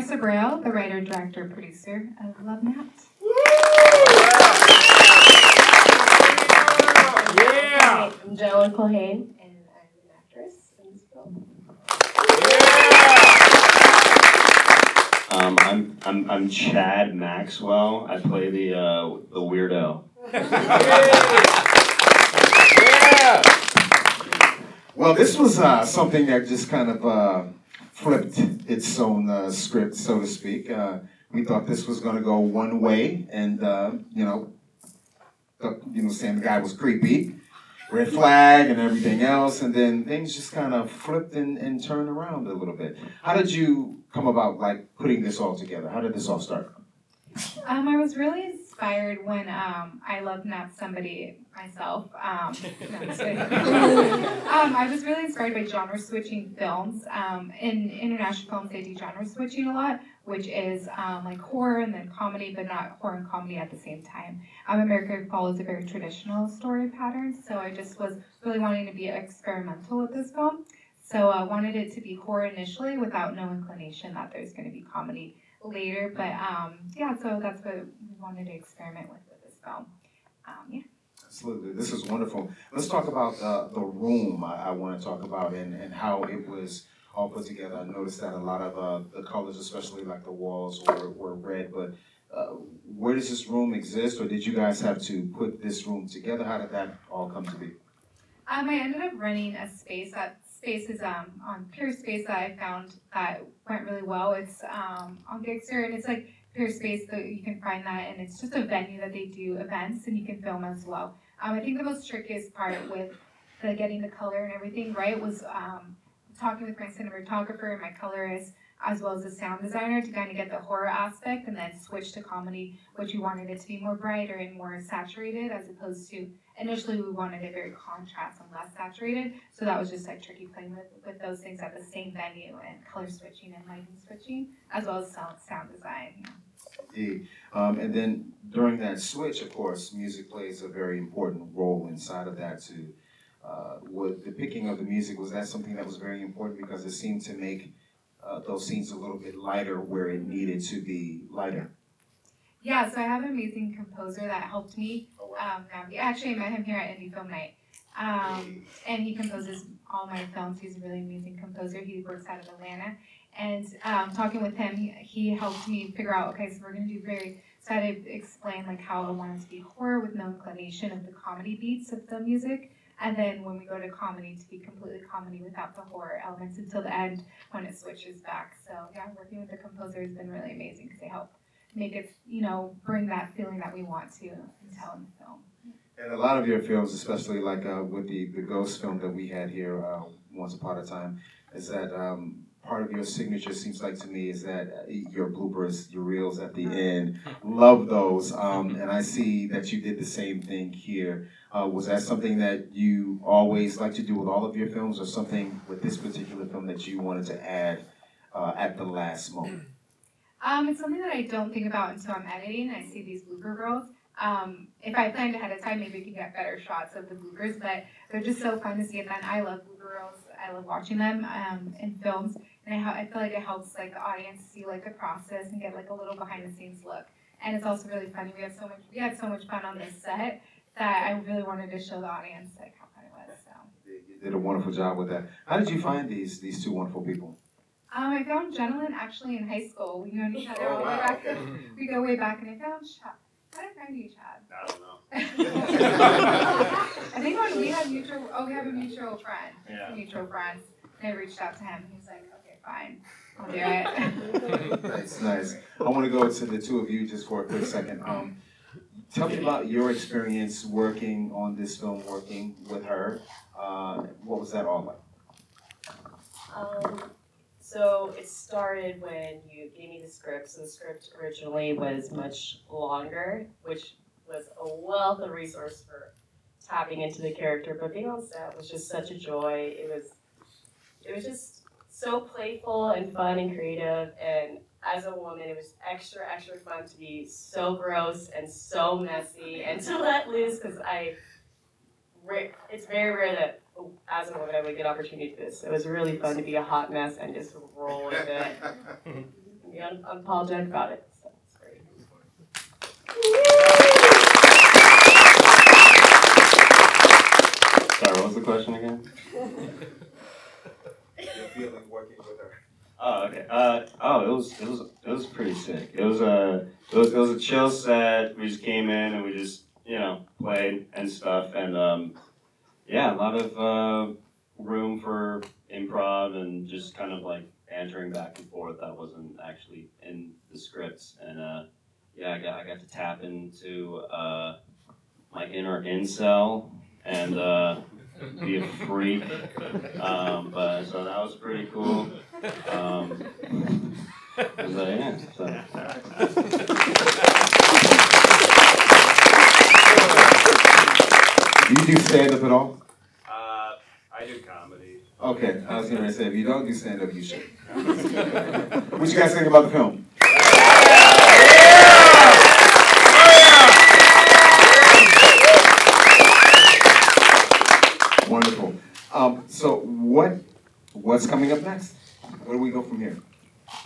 Cebreiro, the writer, director, producer of LOVENAPPED. Yeah! I'm Jenalyn Culhane, and I'm an actress in this film. I'm Chad Maxwell. I play the weirdo. Well, this was something that just kind of flipped its own script, so to speak. We thought this was going to go one way, and saying the guy was creepy, red flag, and everything else, and then things just kind of flipped and turned around a little bit. How did you come about, like, putting this all together? How did this all start? I was really inspired when I LOVENAPPED somebody myself. No, I'm just kidding. I was really inspired by genre switching films. In international films, they do genre switching a lot, which is like horror and then comedy, but not horror and comedy at the same time. America follows a very traditional story pattern, so I just was really wanting to be experimental with this film. So I wanted it to be horror initially without no inclination that there's going to be comedy later, but so that's what we wanted to experiment with this film. Absolutely, this is wonderful. Let's talk about the room. I want to talk about and how it was all put together. I noticed that a lot of the colors, especially like the walls, were red. But where does this room exist, or did you guys have to put this room together? How did that all come to be? I ended up renting a space. That space is on Pure Space that I found that went really well. It's on Gigster, and it's like Pure Space that you can find that, and it's just a venue that they do events and you can film as well. I think the most trickiest part with the getting the color and everything right was talking with my cinematographer and my colorist, as well as the sound designer, to kind of get the horror aspect and then switch to comedy, which we wanted it to be more brighter and more saturated, as opposed to initially we wanted it very contrast and less saturated. So that was just like tricky playing with those things at the same venue, and color switching and lighting switching, as well as sound design. Indeed. And then during that switch, of course, music plays a very important role inside of that too. With the picking of the music, was that something that was very important because it seemed to make those scenes a little bit lighter where it needed to be lighter? Yeah, so I have an amazing composer that helped me. Actually, I met him here at Indie Film Night. And he composes all my films. He's a really amazing composer. He works out of Atlanta. And talking with him, he helped me figure out, okay, so we're going to do so I had to explain like how I wanted to be horror with no inclination of the comedy beats of the music. And then when we go to comedy, to be completely comedy without the horror elements until the end when it switches back. So yeah, working with the composer has been really amazing because they help make it, bring that feeling that we want to tell in the film. And a lot of your films, especially like with the Ghost film that we had here once upon a time, is that part of your signature, seems like to me, is that your bloopers, your reels at the end. Love those. And I see that you did the same thing here. Was that something that you always like to do with all of your films, or something with this particular film that you wanted to add at the last moment? It's something that I don't think about until I'm editing and I see these blooper reels. If I planned ahead of time, maybe we can get better shots of the bloopers, but they're just so fun to see. And then I love blooper reels. I love watching them in films, and I feel like it helps like the audience see like the process and get like a little behind the scenes look. And it's also really funny. We had so much fun on this set that I really wanted to show the audience like how fun it was. So You did a wonderful job with that. How did you find these two wonderful people? I found Jenalyn actually in high school. We knew each other all the way back. We go way back, and I found Chad. How did I find you, Chad? I don't know. I think when we have we have a mutual friend. Yeah. Mutual friends. And I reached out to him. He was like, okay, fine. I'll do it. Nice. I want to go to the two of you just for a quick second. Tell me about your experience working on this film, working with her. What was that all like? So it started when you gave me the script. So the script originally was much longer, which was a wealth of resource for tapping into the character. But being on set was just such a joy. It was just so playful and fun and creative. And as a woman, it was extra fun to be so gross and so messy and to let loose, because it's very rare that as a woman I would get opportunity to do this. It was really fun to be a hot mess and just roll with it. be unapologetic about it. So it's great. Sorry, what was the question again? Your feeling working with her. Oh, okay. It was pretty sick. It was a chill set. We just came in and we just played and stuff, and yeah, a lot of room for improv and just kind of like answering back and forth that wasn't actually in the scripts, and yeah, I got to tap into my inner incel and be a freak. But so that was pretty cool. Yeah, so. Do you do stand-up at all? I do comedy. Okay, I was gonna say, if you don't do stand-up, you should. What you guys think about the film? Wonderful. So what's coming up next? Where do we go from here?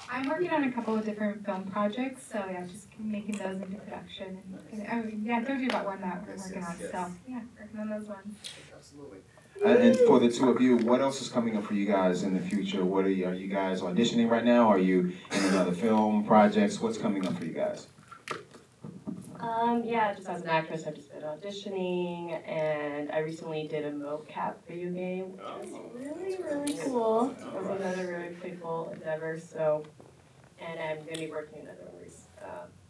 I'm working on a couple of different film projects, so yeah, just making those into production. Yeah, I told you about one that we're working on, so yeah, working on those ones. Absolutely. And for the two of you, what else is coming up for you guys in the future? Are you guys auditioning right now? Are you in another film projects? What's coming up for you guys? Yeah, just as an actress, I've just been auditioning, and I recently did a mocap video game, which was really, really cool. It was another really playful endeavor, so, and I'm going to be working on other movies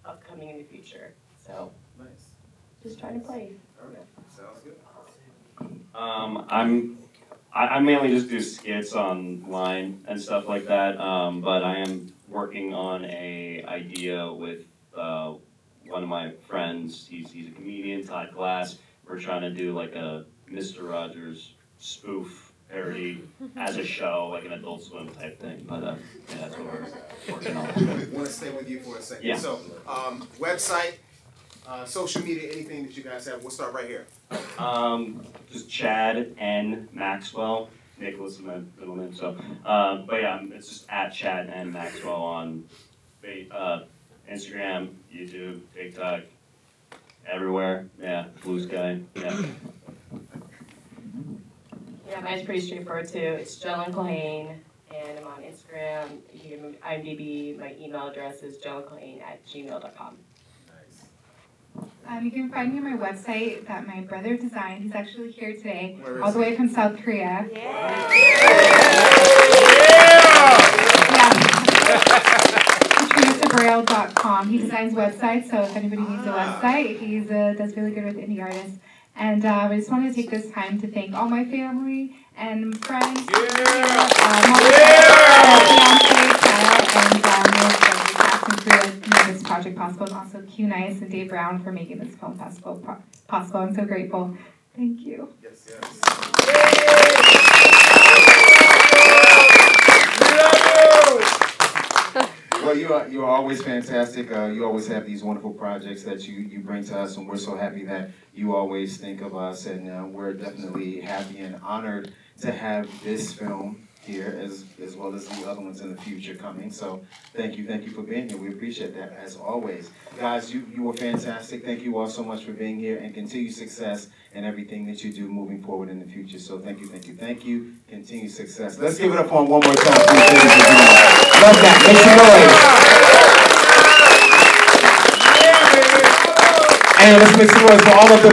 upcoming in the future, so. Nice. Just trying to play. All right. Sounds good. I mainly just do skits online and stuff like that, but I am working on a idea with one of my friends. He's a comedian, Todd Glass. We're trying to do like a Mr. Rogers spoof parody as a show, like an Adult Swim type thing. But yeah, that's what we're working on. I want to stay with you for a second. Yeah. So, website, social media, anything that you guys have. We'll start right here. Just Chad N. Maxwell. Nicholas is my middle name. So, but yeah, it's just at Chad N. Maxwell on Instagram, YouTube, TikTok, everywhere. Yeah, Blue Sky. Yeah. Yeah, mine's pretty straightforward too. It's Jenalyn Culhane, and I'm on Instagram. You can IMDb. My email address is jenalynculhane@gmail.com. You can find me on my website that my brother designed. He's actually here today, Where is all the way from South Korea. Yeah. KatrinaCebreiro.com. He designs websites, so if anybody needs a website, he does really good with indie artists. And I just wanted to take this time to thank all my family and friends, fiance, Kyle, and the cast and crew that made this project possible, and also Q Nice and Dave Brown for making this film possible. I'm so grateful. Thank you. Yes, yes. Well, you are always fantastic. You always have these wonderful projects that you bring to us, and we're so happy that you always think of us, and we're definitely happy and honored to have this film here as well as the other ones in the future coming. So thank you for being here. We appreciate that as always. Guys, you were fantastic. Thank you all so much for being here, and continued success in everything that you do moving forward in the future. So thank you. Continued success. Let's give it up for them one more time, please, ladies and gentlemen. Love that. Make some noise. And let's make some noise for all of the